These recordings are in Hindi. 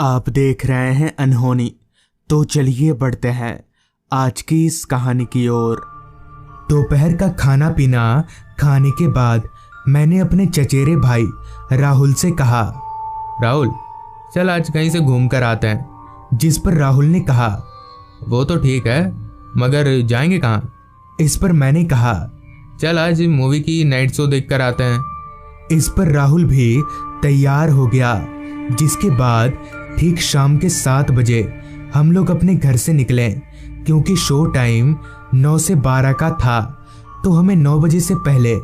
आप देख रहे हैं अनहोनी। तो चलिए बढ़ते हैं आज की इस कहानी की ओर। दोपहर का खाना पीना खाने के बाद मैंने अपने चचेरे भाई राहुल से कहा, राहुल चल आज कहीं से घूम कर आते हैं। जिस पर राहुल ने कहा, वो तो ठीक है मगर जाएंगे कहाँ? इस पर मैंने कहा, चल आज मूवी की नाइट शो देख कर आते हैं। इस पर राहुल भी तैयार हो गया। जिसके बाद ठीक शाम के 7 बजे हम लोग अपने घर से निकले, क्योंकि शो टाइम 9 से 12 का था, तो हमें 9 बजे से पहले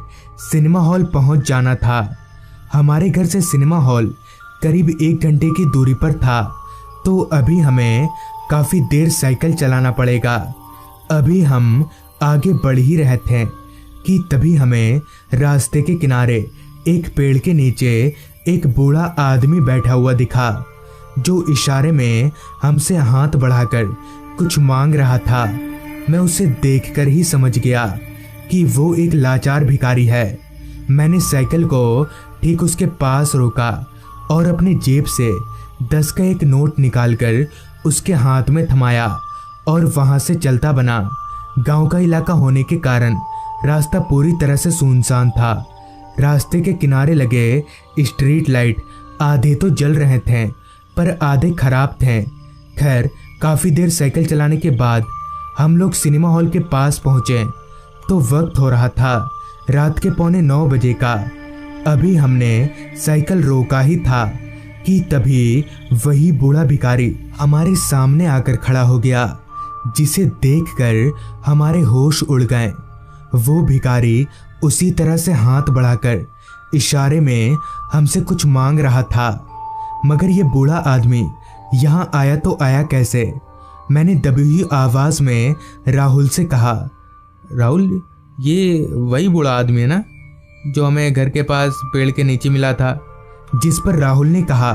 सिनेमा हॉल पहुंच जाना था। हमारे घर से सिनेमा हॉल करीब 1 घंटे की दूरी पर था, तो अभी हमें काफ़ी देर साइकिल चलाना पड़ेगा। अभी हम आगे बढ़ ही रहे थे कि तभी हमें रास्ते के किनारे एक पेड़ के नीचे एक बूढ़ा आदमी बैठा हुआ दिखा, जो इशारे में हमसे हाथ बढ़ाकर कुछ मांग रहा था। मैं उसे देखकर ही समझ गया कि वो एक लाचार भिखारी है। मैंने साइकिल को ठीक उसके पास रोका और अपने जेब से 10 का एक नोट निकालकर उसके हाथ में थमाया और वहां से चलता बना। गांव का इलाका होने के कारण रास्ता पूरी तरह से सुनसान था। रास्ते के किनारे लगे स्ट्रीट लाइट आधे तो जल रहे थे, पर आधे खराब थे। खैर काफ़ी देर साइकिल चलाने के बाद हम लोग सिनेमा हॉल के पास पहुंचे, तो वक्त हो रहा था रात के 8:45 बजे का। अभी हमने साइकिल रोका ही था कि तभी वही बूढ़ा भिखारी हमारे सामने आकर खड़ा हो गया, जिसे देखकर हमारे होश उड़ गए। वो भिखारी उसी तरह से हाथ बढ़ाकर इशारे में हमसे कुछ मांग रहा था, मगर ये बूढ़ा आदमी यहाँ आया तो आया कैसे? मैंने दबी हुई आवाज़ में राहुल से कहा, राहुल ये वही बूढ़ा आदमी है ना जो हमें घर के पास पेड़ के नीचे मिला था? जिस पर राहुल ने कहा,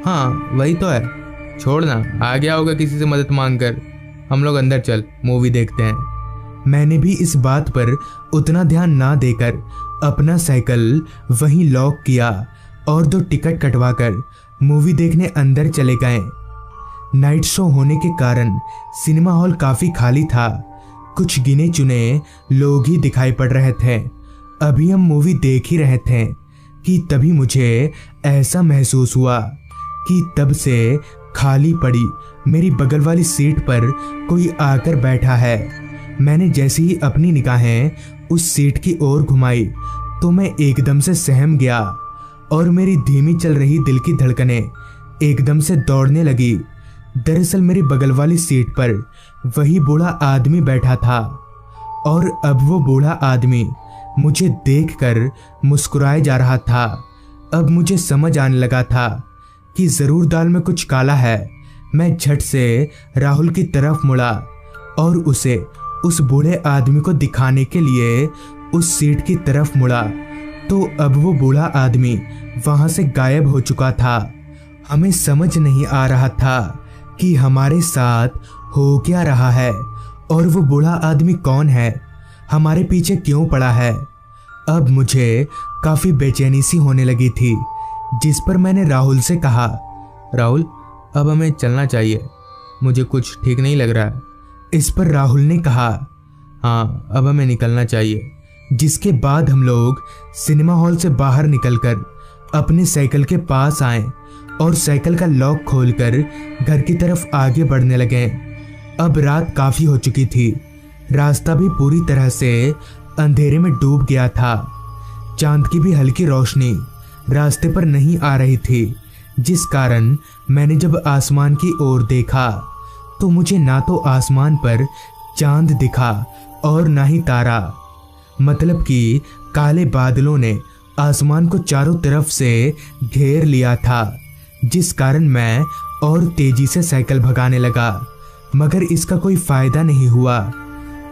हाँ वही तो है, छोड़ना आ गया होगा किसी से मदद मांगकर। हम लोग अंदर चल मूवी देखते हैं। मैंने भी इस बात पर उतना ध्यान ना देकर अपना साइकिल वहीं लॉक किया और 2 टिकट कटवाकर मूवी देखने अंदर चले गए। नाइट शो होने के कारण सिनेमा हॉल काफ़ी खाली था। कुछ गिने चुने लोग ही दिखाई पड़ रहे थे। अभी हम मूवी देख ही रहे थे कि तभी मुझे ऐसा महसूस हुआ कि तब से खाली पड़ी मेरी बगल वाली सीट पर कोई आकर बैठा है। मैंने जैसे ही अपनी निगाहें उस सीट की ओर घुमाई तो मैं एकदम से सहम गया और मेरी धीमी चल रही दिल की धड़कनें एकदम से दौड़ने लगी। दरअसल मेरी बगल वाली सीट पर वही बूढ़ा आदमी बैठा था, और अब वो बूढ़ा आदमी मुझे देखकर मुस्कुराए जा रहा था। अब मुझे समझ आने लगा था कि ज़रूर दाल में कुछ काला है। मैं झट से राहुल की तरफ मुड़ा और उसे उस बूढ़े आदमी को दिखाने के लिए उस सीट की तरफ मुड़ा, तो अब वो बूढ़ा आदमी वहां से गायब हो चुका था। हमें समझ नहीं आ रहा था कि हमारे साथ हो क्या रहा है और वो बूढ़ा आदमी कौन है, हमारे पीछे क्यों पड़ा है। अब मुझे काफ़ी बेचैनी सी होने लगी थी, जिस पर मैंने राहुल से कहा, राहुल अब हमें चलना चाहिए, मुझे कुछ ठीक नहीं लग रहा है। इस पर राहुल ने कहा, हाँ अब हमें निकलना चाहिए। जिसके बाद हम लोग सिनेमा हॉल से बाहर निकलकर अपने साइकिल के पास आए और साइकिल का लॉक खोलकर घर की तरफ आगे बढ़ने लगे। अब रात काफ़ी हो चुकी थी। रास्ता भी पूरी तरह से अंधेरे में डूब गया था। चांद की भी हल्की रोशनी रास्ते पर नहीं आ रही थी, जिस कारण मैंने जब आसमान की ओर देखा तो मुझे ना तो आसमान पर चांद दिखा और ना ही तारा। मतलब कि काले बादलों ने आसमान को चारों तरफ से घेर लिया था, जिस कारण मैं और तेजी से साइकिल भगाने लगा, मगर इसका कोई फायदा नहीं हुआ।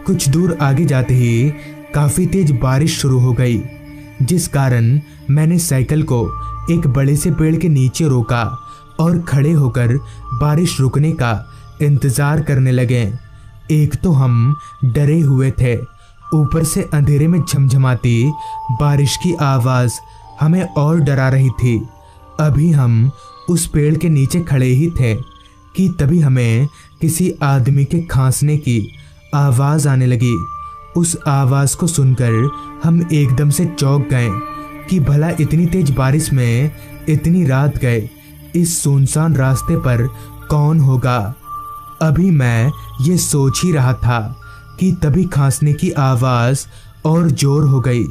कुछ दूर आगे जाते ही काफ़ी तेज बारिश शुरू हो गई, जिस कारण मैंने साइकिल को एक बड़े से पेड़ के नीचे रोका और खड़े होकर बारिश रुकने का इंतजार करने लगे। एक तो हम डरे हुए थे, ऊपर से अंधेरे में झमझमाती बारिश की आवाज़ हमें और डरा रही थी। अभी हम उस पेड़ के नीचे खड़े ही थे कि तभी हमें किसी आदमी के खांसने की आवाज़ आने लगी। उस आवाज़ को सुनकर हम एकदम से चौंक गए कि भला इतनी तेज बारिश में इतनी रात गए इस सुनसान रास्ते पर कौन होगा। अभी मैं ये सोच ही रहा था कि तभी खांसने की आवाज़ और जोर हो गई।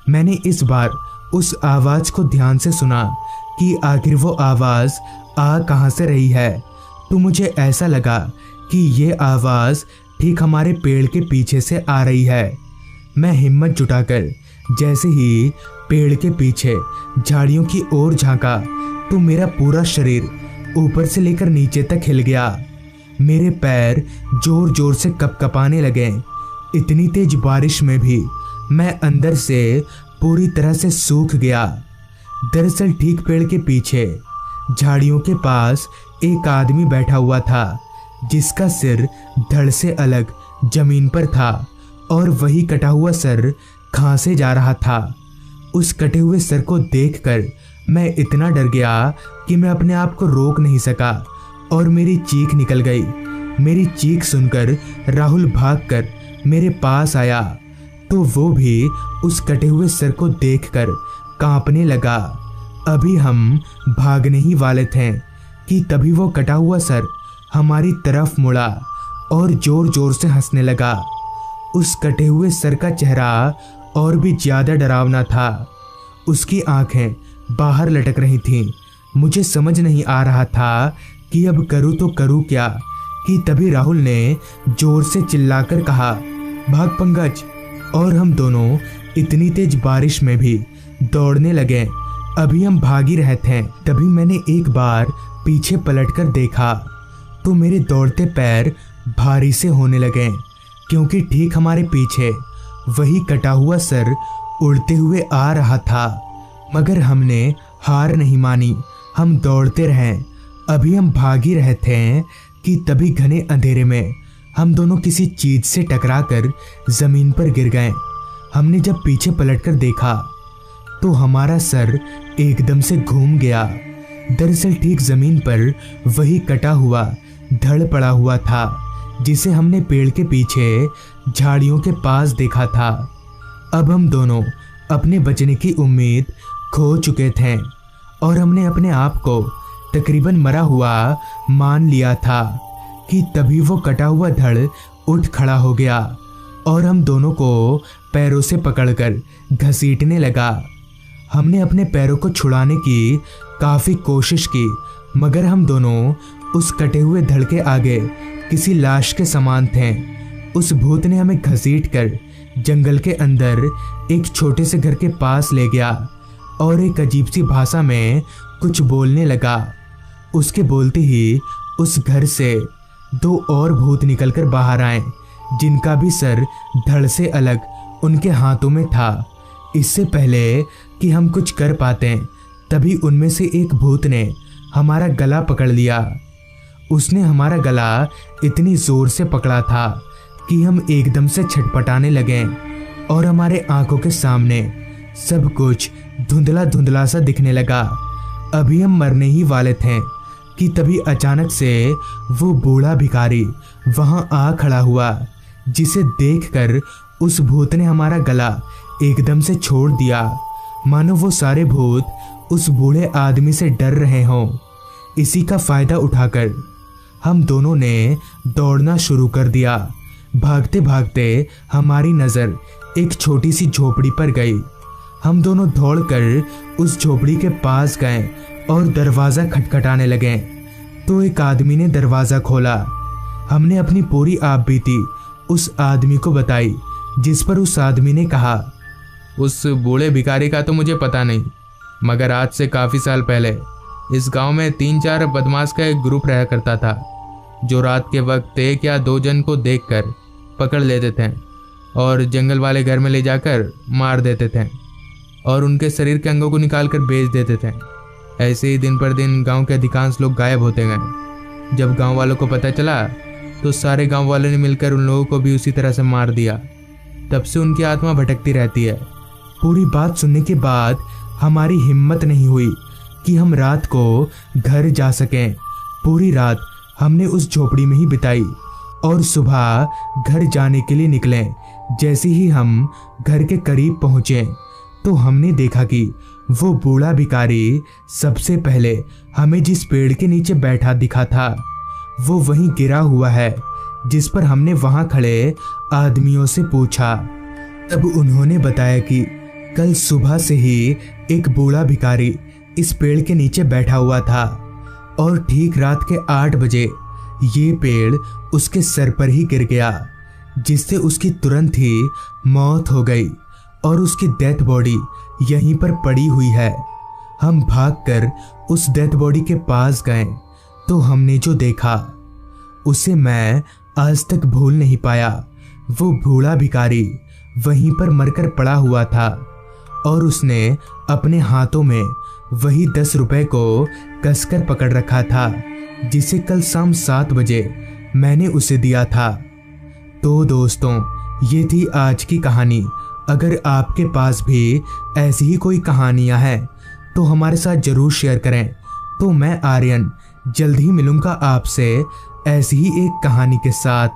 मैंने इस बार उस आवाज़ को ध्यान से सुना कि आखिर वो आवाज़ आ कहाँ से रही है, तो मुझे ऐसा लगा कि ये आवाज़ ठीक हमारे पेड़ के पीछे से आ रही है। मैं हिम्मत जुटाकर जैसे ही पेड़ के पीछे झाड़ियों की ओर झांका तो मेरा पूरा शरीर ऊपर से लेकर नीचे तक हिल गया। मेरे पैर जोर जोर से कपकपाने लगे। इतनी तेज बारिश में भी मैं अंदर से पूरी तरह से सूख गया। दरअसल ठीक पेड़ के पीछे झाड़ियों के पास एक आदमी बैठा हुआ था जिसका सिर धड़ से अलग जमीन पर था और वही कटा हुआ सर खांसे जा रहा था। उस कटे हुए सर को देखकर मैं इतना डर गया कि मैं अपने आप को रोक नहीं सका और मेरी चीख निकल गई। मेरी चीख सुनकर राहुल भागकर मेरे पास आया तो वो भी उस कटे हुए सर को देखकर कांपने लगा। अभी हम भागने ही वाले थे कि तभी वो कटा हुआ सर हमारी तरफ मुड़ा और जोर जोर से हंसने लगा। उस कटे हुए सर का चेहरा और भी ज्यादा डरावना था। उसकी आंखें बाहर लटक रही थीं। मुझे समझ नहीं आ रहा था कि अब करूँ तो करूँ क्या, कि तभी राहुल ने जोर से चिल्लाकर कहा, भाग पंकज। और हम दोनों इतनी तेज बारिश में भी दौड़ने लगे। अभी हम भाग ही रहे थे तभी मैंने एक बार पीछे पलटकर देखा तो मेरे दौड़ते पैर भारी से होने लगे, क्योंकि ठीक हमारे पीछे वही कटा हुआ सर उड़ते हुए आ रहा था। मगर हमने हार नहीं मानी, हम दौड़ते रहे। अभी हम भाग ही रहे थे कि तभी घने अंधेरे में हम दोनों किसी चीज से टकराकर जमीन पर गिर गए। हमने जब पीछे पलटकर देखा तो हमारा सर एकदम से घूम गया। दरअसल ठीक जमीन पर वही कटा हुआ धड़ पड़ा हुआ था जिसे हमने पेड़ के पीछे झाड़ियों के पास देखा था। अब हम दोनों अपने बचने की उम्मीद खो चुके थे और हमने अपने आप को तकरीबन मरा हुआ मान लिया था कि तभी वो कटा हुआ धड़ उठ खड़ा हो गया और हम दोनों को पैरों से पकड़कर घसीटने लगा। हमने अपने पैरों को छुड़ाने की काफ़ी कोशिश की, मगर हम दोनों उस कटे हुए धड़ के आगे किसी लाश के समान थे। उस भूत ने हमें घसीटकर जंगल के अंदर एक छोटे से घर के पास ले गया और एक अजीब सी भाषा में कुछ बोलने लगा। उसके बोलते ही उस घर से दो और भूत निकलकर बाहर आए, जिनका भी सर धड़ से अलग उनके हाथों में था। इससे पहले कि हम कुछ कर पाते तभी उनमें से एक भूत ने हमारा गला पकड़ लिया। उसने हमारा गला इतनी जोर से पकड़ा था कि हम एकदम से छटपटाने लगे और हमारे आंखों के सामने सब कुछ धुंधला धुंधला सा दिखने लगा। अभी हम मरने ही वाले थे कि तभी अचानक से वो बूढ़ा भिखारी वहां आ खड़ा हुआ, जिसे देखकर उस भूत ने हमारा गला एकदम से छोड़ दिया, मानो वो सारे भूत उस बूढ़े आदमी से डर रहे हों। इसी का फायदा उठाकर हम दोनों ने दौड़ना शुरू कर दिया। भागते भागते हमारी नज़र एक छोटी सी झोपड़ी पर गई। हम दोनों दौड़कर उस झोपड़ी के पास गए और दरवाज़ा खटखटाने लगे तो एक आदमी ने दरवाज़ा खोला। हमने अपनी पूरी आपबीती उस आदमी को बताई, जिस पर उस आदमी ने कहा, उस बूढ़े भिखारी का तो मुझे पता नहीं, मगर आज से काफ़ी साल पहले इस गांव में 3-4 बदमाश का एक ग्रुप रहा करता था, जो रात के वक्त 1 या 2 जन को देखकर पकड़ लेते थे और जंगल वाले घर में ले जाकर मार देते थे और उनके शरीर के अंगों को निकाल कर बेच देते थे। ऐसे ही दिन पर दिन गांव के अधिकांश लोग गायब होते गए। जब गांव वालों को पता चला तो सारे गांव वालों ने मिलकर उन लोगों को भी उसी तरह से मार दिया। तब से उनकी आत्मा भटकती रहती है। पूरी बात सुनने के बाद हमारी हिम्मत नहीं हुई कि हम रात को घर जा सकें। पूरी रात हमने उस झोपड़ी में ही बिताई और सुबह घर जाने के लिए निकले। जैसे ही हम घर के करीब पहुंचे तो हमने देखा कि वो बूढ़ा भिखारी सबसे पहले हमें जिस पेड़ के नीचे बैठा दिखा था वो वहीं गिरा हुआ है, जिस पर हमने वहां खड़े आदमियों से पूछा। तब उन्होंने बताया कि कल सुबह से ही एक बूढ़ा भिखारी इस पेड़ के नीचे बैठा हुआ था और ठीक रात के 8 बजे ये पेड़ उसके सर पर ही गिर गया, जिससे उसकी तुरंत ही मौत हो गई और उसकी डेथ बॉडी यहीं पर पड़ी हुई है। हम भागकर उस डेथ बॉडी के पास गए तो हमने जो देखा उसे मैं आज तक भूल नहीं पाया। वो बूढ़ा भिखारी वहीं पर मरकर पड़ा हुआ था और उसने अपने हाथों में वही 10 रुपए को कसकर पकड़ रखा था, जिसे कल शाम 7 बजे मैंने उसे दिया था। तो दोस्तों, ये थी आज की कहानी। अगर आपके पास भी ऐसी ही कोई कहानियां हैं तो हमारे साथ जरूर शेयर करें। तो मैं आर्यन जल्द ही मिलूंगा आपसे ऐसी ही एक कहानी के साथ।